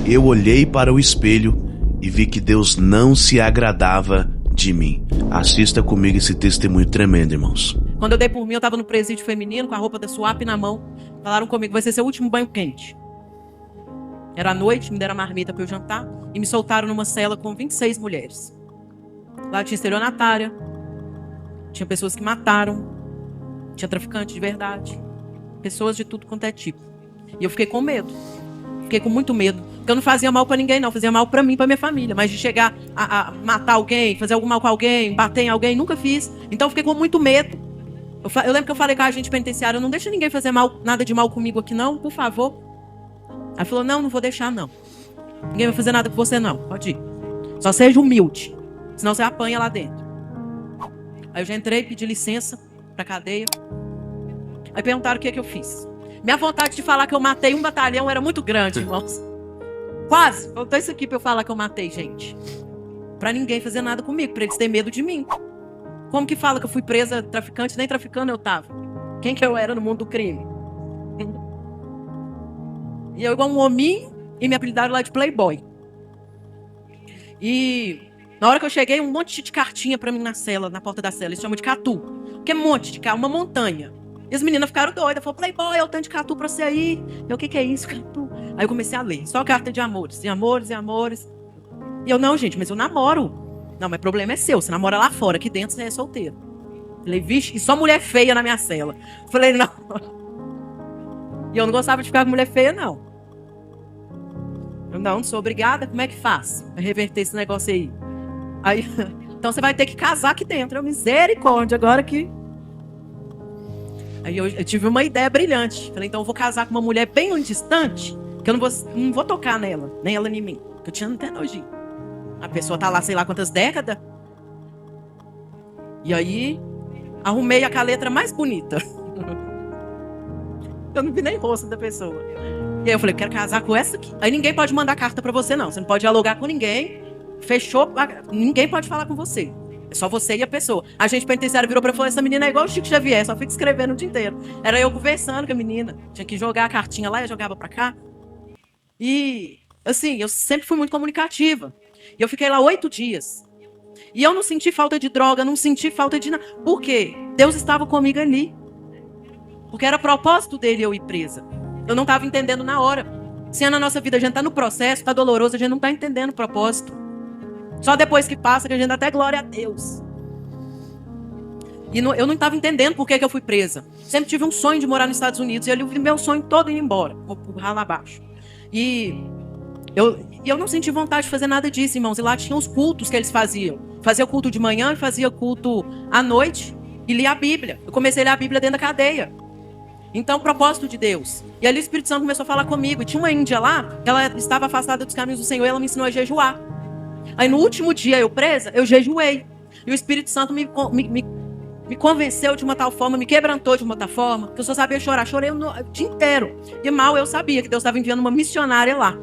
eu olhei para o espelho e vi que Deus não se agradava de mim. Assista comigo esse testemunho tremendo, irmãos. Quando eu dei por mim, eu estava no presídio feminino com a roupa da SWAP na mão. Falaram comigo, vai ser seu último banho quente. Era à noite, me deram a marmita para eu jantar e me soltaram numa cela com 26 mulheres. Lá tinha estelionatária, tinha pessoas que mataram, tinha traficante de verdade, pessoas de tudo quanto é tipo. E eu fiquei com medo, fiquei com muito medo. Porque eu não fazia mal para ninguém não, fazia mal para mim, para minha família. Mas de chegar a matar alguém, fazer algum mal com alguém, bater em alguém, nunca fiz. Então eu fiquei com muito medo. Eu lembro que eu falei com a agente penitenciária, não deixa ninguém fazer mal, nada de mal comigo aqui não, por favor. Aí falou, não vou deixar não. Ninguém vai fazer nada com você não, pode ir. Só seja humilde, senão você apanha lá dentro. Aí eu já entrei, pedi licença pra cadeia. Aí perguntaram o que eu fiz. Minha vontade de falar que eu matei um batalhão era muito grande, irmãos. Quase, faltou isso aqui pra eu falar que eu matei gente. Pra ninguém fazer nada comigo, pra eles terem medo de mim. Como que fala que eu fui presa traficante? Nem traficando eu tava. Quem que eu era no mundo do crime? E eu igual um hominho, e me apelidaram lá de Playboy. E na hora que eu cheguei, um monte de cartinha pra mim na cela, na porta da cela. Eles chamam de catu. Que é um monte de carta, uma montanha. E as meninas ficaram doidas. Falaram, Playboy, eu tenho de catu pra você aí. Eu, o que é isso, catu? Aí eu comecei a ler. Só carta de amores. E amores, e amores. E eu, não, gente, mas eu namoro. Não, mas o problema é seu. Você namora lá fora. Aqui dentro você é solteiro. Falei, vixe, e só mulher feia na minha cela. Falei, não. E eu não gostava de ficar com mulher feia, não. Eu não sou obrigada. Como é que faz pra reverter esse negócio aí? Aí, então você vai ter que casar aqui dentro. Eu, misericórdia, agora que... Aí eu tive uma ideia brilhante. Falei, então eu vou casar com uma mulher bem distante, que eu não vou tocar nela, nem ela em mim. Que eu tinha até nojinho. A pessoa tá lá, sei lá quantas décadas. E aí, arrumei a letra mais bonita. Eu não vi nem o rosto da pessoa. E aí eu falei, quero casar com essa aqui. Aí ninguém pode mandar carta pra você, não. Você não pode dialogar com ninguém. Fechou, ninguém pode falar com você. É só você e a pessoa. A gente penitenciária virou pra falar, essa menina é igual o Chico Xavier, só fica escrevendo o dia inteiro. Era eu conversando com a menina. Tinha que jogar a cartinha lá, eu jogava pra cá. E, assim, eu sempre fui muito comunicativa. E eu fiquei lá 8 dias. E eu não senti falta de droga, não senti falta de nada. Por quê? Deus estava comigo ali. Porque era propósito dele eu ir presa. Eu não estava entendendo na hora. Se na nossa vida a gente está no processo, está doloroso, a gente não está entendendo o propósito. Só depois que passa que a gente dá até glória a Deus. E eu não estava entendendo por que eu fui presa. Sempre tive um sonho de morar nos Estados Unidos. E eu vi meu sonho todo indo embora. Vou rala abaixo. E eu não senti vontade de fazer nada disso, irmãos. E lá tinha os cultos que eles faziam. Fazia culto de manhã e fazia culto à noite. E lia a Bíblia. Eu comecei a ler a Bíblia dentro da cadeia. Então, propósito de Deus. E ali o Espírito Santo começou a falar comigo. E tinha uma índia lá, ela estava afastada dos caminhos do Senhor, e ela me ensinou a jejuar. Aí no último dia eu presa, eu jejuei. E o Espírito Santo me convenceu de uma tal forma, me quebrantou de uma tal forma, que eu só sabia chorar. Chorei o dia inteiro. E mal eu sabia que Deus estava enviando uma missionária lá.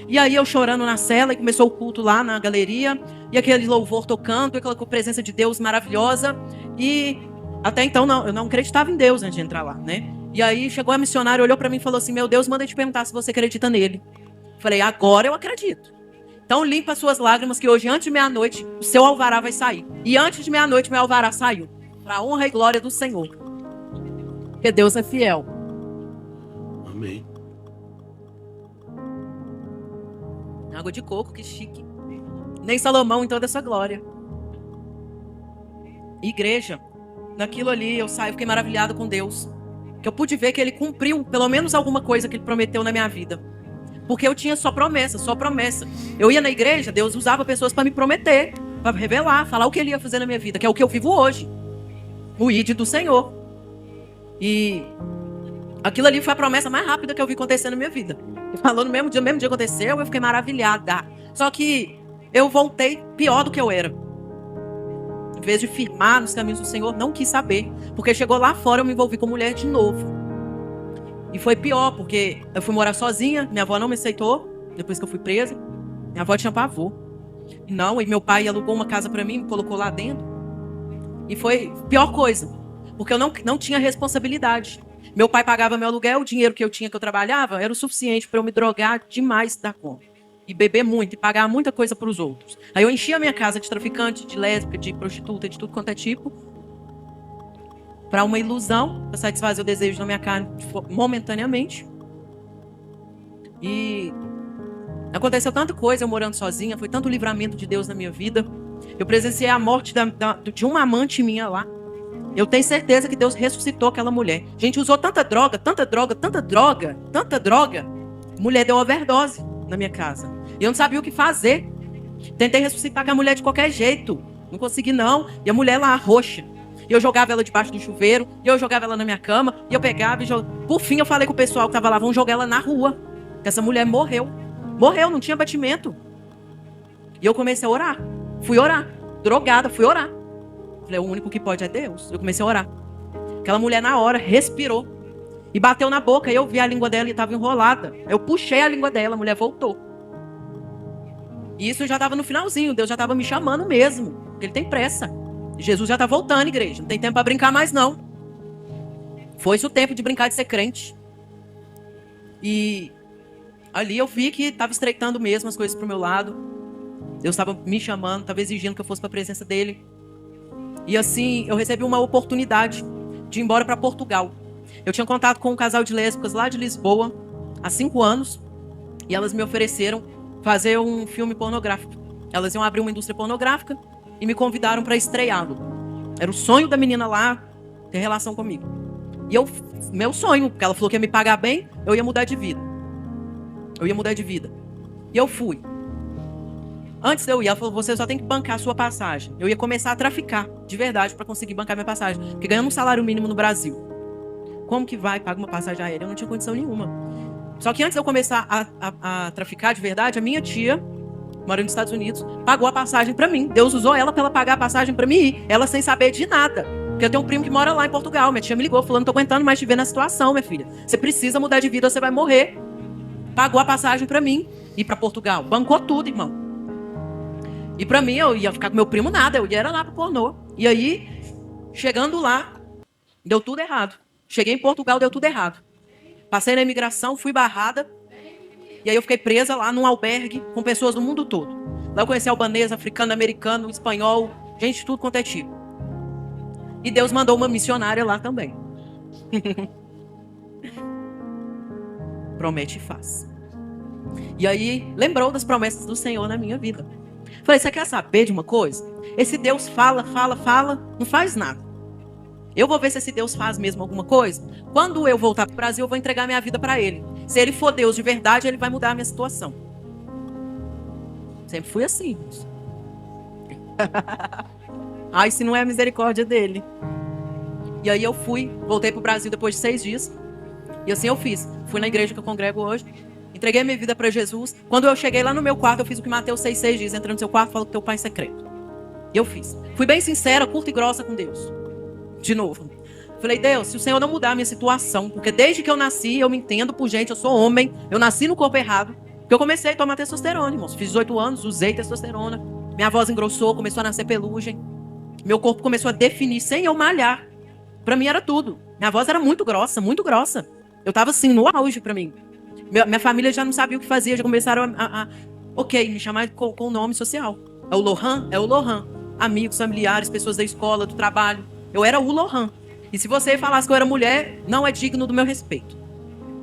E aí eu chorando na cela, e começou o culto lá na galeria, e aquele louvor tocando, e aquela presença de Deus maravilhosa. E até então eu não acreditava em Deus antes de entrar lá, né? E aí chegou a missionária, olhou para mim e falou assim, meu Deus, manda te perguntar se você acredita nele. Falei, agora eu acredito. Então limpa as suas lágrimas, que hoje, antes de meia-noite, o seu alvará vai sair. E antes de meia-noite, meu alvará saiu. Para a honra e glória do Senhor. Porque Deus é fiel. Amém. Água de coco, que chique. Nem Salomão em toda essa glória. Igreja, naquilo ali eu fiquei maravilhado com Deus. Que eu pude ver que ele cumpriu pelo menos alguma coisa que ele prometeu na minha vida. Porque eu tinha só promessa, só promessa. Eu ia na igreja, Deus usava pessoas para me prometer, para revelar, falar o que ele ia fazer na minha vida, que é o que eu vivo hoje. O ID do Senhor. E aquilo ali foi a promessa mais rápida que eu vi acontecer na minha vida. Ele falou no mesmo dia aconteceu, eu fiquei maravilhada. Só que eu voltei pior do que eu era. Em vez de firmar nos caminhos do Senhor, não quis saber. Porque chegou lá fora, eu me envolvi com mulher de novo. E foi pior, porque eu fui morar sozinha, minha avó não me aceitou, depois que eu fui presa. Minha avó tinha pavor. E meu pai alugou uma casa pra mim, me colocou lá dentro. E foi a pior coisa, porque eu não tinha responsabilidade. Meu pai pagava meu aluguel, o dinheiro que eu tinha, que eu trabalhava, era o suficiente para eu me drogar demais da conta. E beber muito, e pagar muita coisa para os outros. Aí eu enchia a minha casa de traficante, de lésbica, de prostituta, de tudo quanto é tipo, para uma ilusão, para satisfazer o desejo da minha carne momentaneamente. E aconteceu tanta coisa eu morando sozinha, foi tanto livramento de Deus na minha vida. Eu presenciei a morte de uma amante minha lá. Eu tenho certeza que Deus ressuscitou aquela mulher. A gente usou tanta droga, tanta droga, tanta droga, tanta droga. A mulher deu overdose na minha casa. E eu não sabia o que fazer. Tentei ressuscitar com a mulher de qualquer jeito. Não consegui não. E a mulher lá, roxa. E eu jogava ela debaixo do chuveiro. E eu jogava ela na minha cama. E eu pegava e jogava. Por fim, eu falei com o pessoal que estava lá, vamos jogar ela na rua. Porque essa mulher morreu. Morreu, não tinha batimento. E eu comecei a orar. Fui orar. Drogada, fui orar. Falei, o único que pode é Deus. Eu comecei a orar. Aquela mulher na hora respirou. E bateu na boca. E eu vi a língua dela e estava enrolada. Eu puxei a língua dela, a mulher voltou. E isso já estava no finalzinho. Deus já estava me chamando mesmo. Porque Ele tem pressa. Jesus já está voltando, igreja. Não tem tempo para brincar mais, não. Foi-se o tempo de brincar de ser crente. E ali eu vi que estava estreitando mesmo as coisas para o meu lado. Deus estava me chamando, estava exigindo que eu fosse para a presença dele. E assim, eu recebi uma oportunidade de ir embora para Portugal. Eu tinha contato com um casal de lésbicas lá de Lisboa, há 5 anos. E elas me ofereceram fazer um filme pornográfico. Elas iam abrir uma indústria pornográfica e me convidaram para estreá-lo. Era o sonho da menina lá ter relação comigo. E meu sonho, porque ela falou que ia me pagar bem, eu ia mudar de vida. Eu ia mudar de vida. E eu fui. Antes de eu ir, ela falou, você só tem que bancar a sua passagem. Eu ia começar a traficar, de verdade, para conseguir bancar minha passagem. Porque ganhando um salário mínimo no Brasil. Como que vai pagar uma passagem aérea? Eu não tinha condição nenhuma. Só que antes de eu começar a traficar de verdade, a minha tia, morando nos Estados Unidos, pagou a passagem para mim. Deus usou ela para ela pagar a passagem para mim ir. Ela sem saber de nada. Porque eu tenho um primo que mora lá em Portugal. Minha tia me ligou, falando, não tô aguentando mais te ver na situação, minha filha. Você precisa mudar de vida, você vai morrer. Pagou a passagem para mim ir para Portugal. Bancou tudo, irmão. E pra mim, eu ia ficar com meu primo nada, eu ia lá pro pornô. E aí, chegando lá, deu tudo errado. Cheguei em Portugal, deu tudo errado. Passei na imigração, fui barrada. E aí eu fiquei presa lá num albergue com pessoas do mundo todo. Lá eu conheci albanês, africano, americano, espanhol, gente de tudo quanto é tipo. E Deus mandou uma missionária lá também. Promete e faz. E aí, lembrou das promessas do Senhor na minha vida. Falei, você quer saber de uma coisa? Esse Deus fala, não faz nada. Eu vou ver se esse Deus faz mesmo alguma coisa. Quando eu voltar para o Brasil, eu vou entregar minha vida para Ele. Se Ele for Deus de verdade, Ele vai mudar a minha situação. Sempre fui assim. Ai, se não é a misericórdia dEle. E aí eu voltei para o Brasil depois de 6 dias. E assim eu fiz. Fui na igreja que eu congrego hoje. Entreguei minha vida para Jesus. Quando eu cheguei lá no meu quarto, eu fiz o que Mateus 6,6 diz. Entra no seu quarto e fala com teu pai em secreto. E eu fiz. Fui bem sincera, curta e grossa com Deus. De novo. Falei, Deus, se o Senhor não mudar a minha situação, porque desde que eu nasci, eu me entendo por gente, eu sou homem, eu nasci no corpo errado, porque eu comecei a tomar testosterona, irmãos. Fiz 18 anos, usei testosterona. Minha voz engrossou, começou a nascer pelugem. Meu corpo começou a definir sem eu malhar. Pra mim era tudo. Minha voz era muito grossa, muito grossa. Eu tava assim, no auge pra mim. Minha família já não sabia o que fazia, já começaram me chamar com o nome social. É o Lohan? É o Lohan. Amigos, familiares, pessoas da escola, do trabalho. Eu era o Lohan. E se você falasse que eu era mulher, não é digno do meu respeito.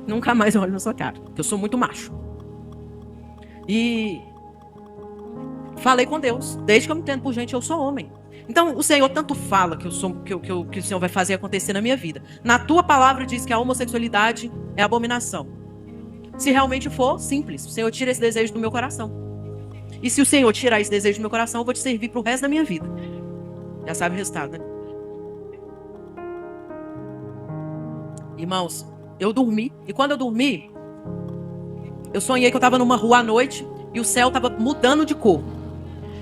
Nunca mais eu olho na sua cara, porque eu sou muito macho. E falei com Deus. Desde que eu me entendo por gente, eu sou homem. Então, o Senhor tanto fala que o Senhor vai fazer acontecer na minha vida. Na tua palavra diz que a homossexualidade é abominação. Se realmente for, simples. O Senhor tira esse desejo do meu coração. E se o Senhor tirar esse desejo do meu coração, eu vou te servir pro resto da minha vida. Já sabe o resultado, né? Irmãos, eu dormi. E quando eu dormi, eu sonhei que eu estava numa rua à noite e o céu estava mudando de cor.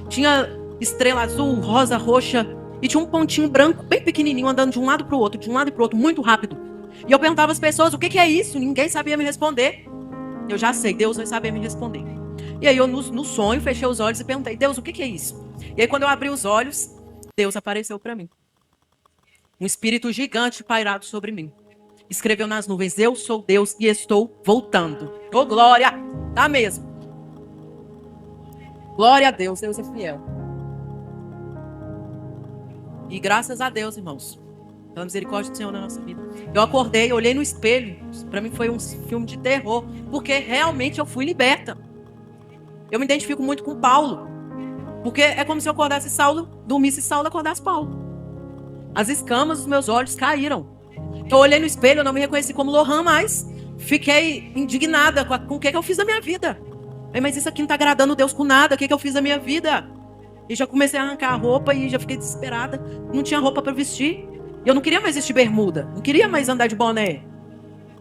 Tinha estrela azul, rosa, roxa e tinha um pontinho branco bem pequenininho andando de um lado para o outro, muito rápido. E eu perguntava às pessoas, o que é isso? Ninguém sabia me responder. Eu já sei, Deus vai saber me responder. E aí eu no sonho fechei os olhos e perguntei, Deus, o que é isso? E aí quando eu abri os olhos, Deus apareceu para mim. Um espírito gigante pairado sobre mim. escreveu nas nuvens: eu sou Deus e estou voltando. Ô, glória! Tá mesmo. Glória a Deus, Deus é fiel. E graças a Deus, irmãos, pela misericórdia do Senhor na nossa vida. Eu acordei, olhei no espelho. Pra mim foi um filme de terror, porque realmente eu fui liberta. Eu me identifico muito com Paulo, porque é como se eu acordasse Saulo, dormisse Saulo, acordasse Paulo. As escamas dos meus olhos caíram. Eu olhei no espelho, eu não me reconheci como Lohan mais. Fiquei indignada com o que eu fiz da minha vida. Mas isso aqui não tá agradando Deus com nada. O que eu fiz da minha vida? E já comecei a arrancar a roupa e já fiquei desesperada. Não tinha roupa para vestir. Eu não queria mais vestir bermuda. Não queria mais andar de boné.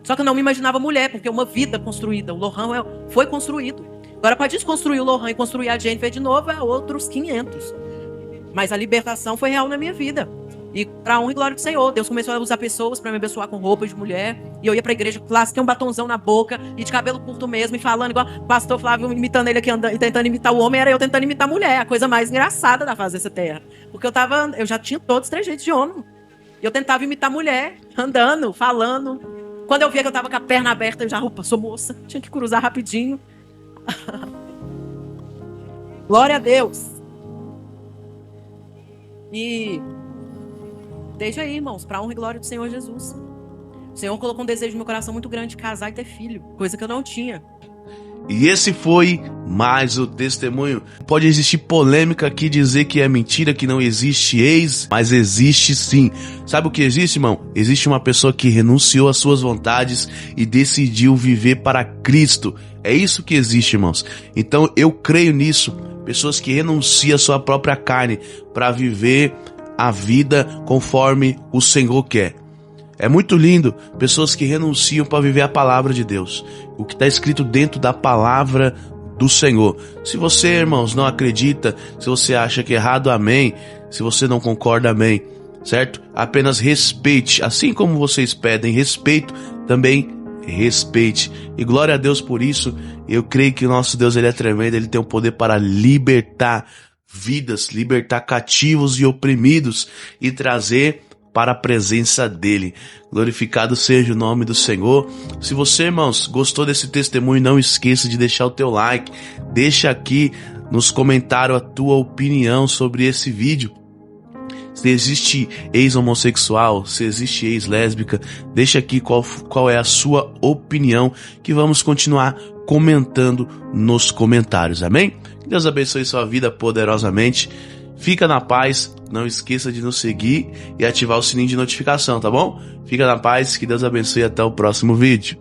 Só que eu não me imaginava mulher, porque é uma vida construída. O Lohan foi construído. Agora, para desconstruir o Lohan e construir a Jennifer de novo, é outros 500. Mas a libertação foi real na minha vida. E para honra e glória do Senhor, Deus começou a usar pessoas para me abençoar com roupa de mulher. E eu ia para a igreja clássica, um batonzão na boca e de cabelo curto mesmo, e falando igual o pastor Flávio imitando ele aqui, andando, e tentando imitar o homem, era eu tentando imitar a mulher. A coisa mais engraçada da face dessa terra. Porque eu já tinha todos os trejeitos de homem. E eu tentava imitar a mulher, andando, falando. Quando eu via que eu tava com a perna aberta, eu já, opa, sou moça, tinha que cruzar rapidinho. Glória a Deus. E desde aí, irmãos, para honra e glória do Senhor Jesus. O Senhor colocou um desejo no meu coração muito grande de casar e ter filho, coisa que eu não tinha. E esse foi mais o testemunho. Pode existir polêmica aqui, dizer que é mentira, que não existe ex, mas existe sim. Sabe o que existe, irmão? Existe uma pessoa que renunciou às suas vontades e decidiu viver para Cristo. É isso que existe, irmãos. Então eu creio nisso. Pessoas que renunciam à sua própria carne para viver a vida conforme o Senhor quer. É muito lindo, pessoas que renunciam para viver a palavra de Deus, o que está escrito dentro da palavra do Senhor. Se você, irmãos, não acredita, se você acha que é errado, amém. Se você não concorda, amém, certo? Apenas respeite, assim como vocês pedem respeito, também respeite. E glória a Deus por isso. Eu creio que o nosso Deus, ele é tremendo, ele tem o poder para libertar vidas, libertar cativos e oprimidos e trazer para a presença dele. Glorificado seja o nome do Senhor. Se você, irmãos, gostou desse testemunho, não esqueça de deixar o teu like. Deixa aqui nos comentários a tua opinião sobre esse vídeo. Se existe ex-homossexual, se existe ex-lésbica, deixa aqui qual é a sua opinião, que vamos continuar comentando nos comentários, amém? Que Deus abençoe sua vida poderosamente. Fica na paz, não esqueça de nos seguir e ativar o sininho de notificação, tá bom? Fica na paz, que Deus abençoe e até o próximo vídeo.